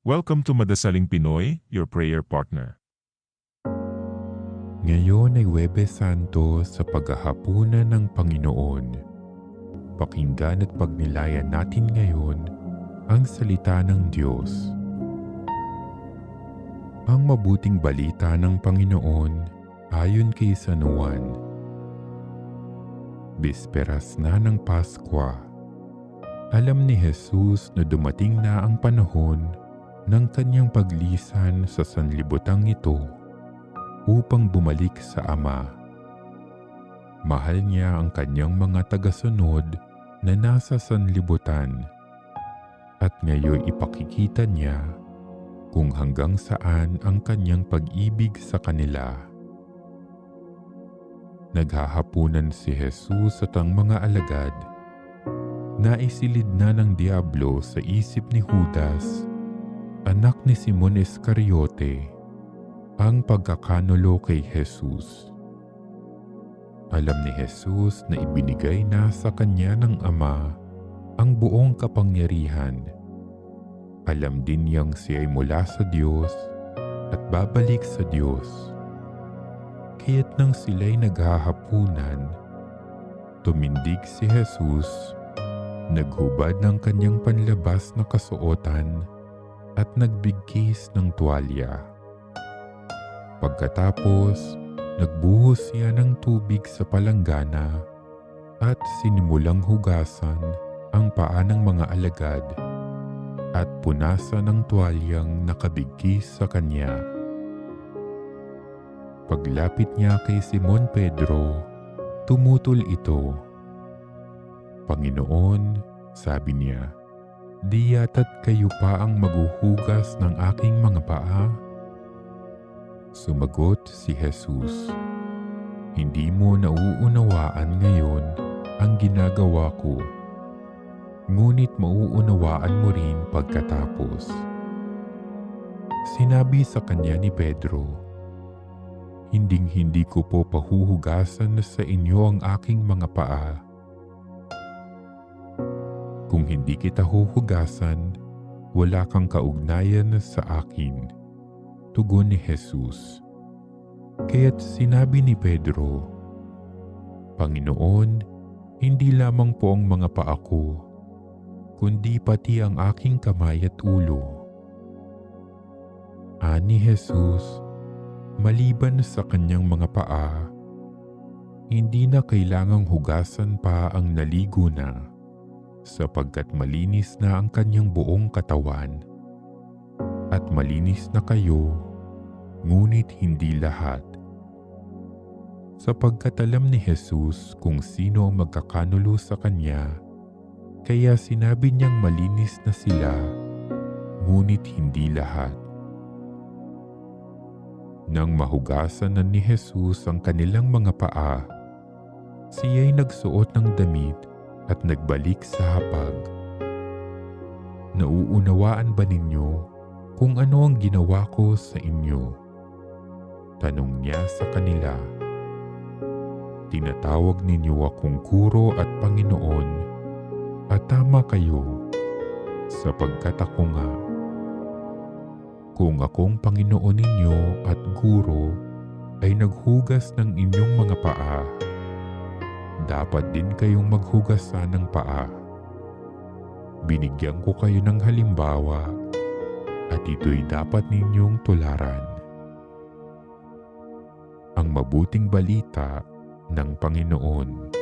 Welcome to Madasaling Pinoy, your prayer partner. Ngayon ay Huwebes Santo sa paghahapunan ng Panginoon. Pakinggan at pagnilayan natin ngayon ang salita ng Diyos. Ang mabuting balita ng Panginoon ayon kay San Juan. Bisperas na ng Paskwa. Alam ni Jesus na dumating na ang panahon ng kanyang paglisan sa sanlibutang ito upang bumalik sa Ama. Mahal niya ang kanyang mga tagasunod na nasa sanlibutan at ngayon ipakikita niya kung hanggang saan ang kanyang pag-ibig sa kanila. Naghahapunan si Jesus at ang mga alagad. Naisilid na ng Diablo sa isip ni Judas, anak ni Simon Iscariote, ang pagkakanulo kay Jesus. Alam ni Jesus na ibinigay na sa kanya ng Ama ang buong kapangyarihan. Alam din niyang siya ay mula sa Diyos at babalik sa Diyos. Kaya't nang sila'y naghahapunan, tumindig si Jesus, naghubad ng kanyang panlabas na kasuotan at nagbigkis ng tuwalya. Pagkatapos, nagbuhos siya ng tubig sa palanggana at sinimulang hugasan ang paa ng mga alagad at punasan ng tuwalyang nakabigkis sa kanya. Paglapit niya kay Simon Pedro, tumutol ito. Panginoon, sabi niya, di yata't kayo pa ang maghuhugas ng aking mga paa? Sumagot si Jesus, hindi mo nauunawaan ngayon ang ginagawa ko, ngunit mauunawaan mo rin pagkatapos. Sinabi sa kanya ni Pedro, hinding-hindi ko po pahuhugasan sa inyo ang aking mga paa. Kung hindi kita huhugasan, wala kang kaugnayan sa akin, tugon ni Jesus. Kaya't sinabi ni Pedro, Panginoon, hindi lamang po ang mga paa ko, kundi pati ang aking kamay at ulo. Ani Jesus, maliban sa kanyang mga paa, hindi na kailangang hugasan pa ang naligo na, sapagkat malinis na ang kanyang buong katawan. At malinis na kayo, ngunit hindi lahat. Sapagkat alam ni Jesus kung sino ang magkakanulo sa kanya, kaya sinabi niyang malinis na sila, ngunit hindi lahat. Nang mahugasan na ni Jesus ang kanilang mga paa, siya'y nagsuot ng damit at nagbalik sa hapag. Nauunawaan ba ninyo kung ano ang ginawa ko sa inyo? Tanong niya sa kanila. Tinatawag ninyo akong Guro at Panginoon, at tama kayo, sapagkat ako nga. Kung akong Panginoon ninyo at Guro ay naghugas ng inyong mga paa, dapat din kayong maghugasan ng paa. Binigyan ko kayo ng halimbawa at ito'y dapat ninyong tularan. Ang mabuting balita ng Panginoon.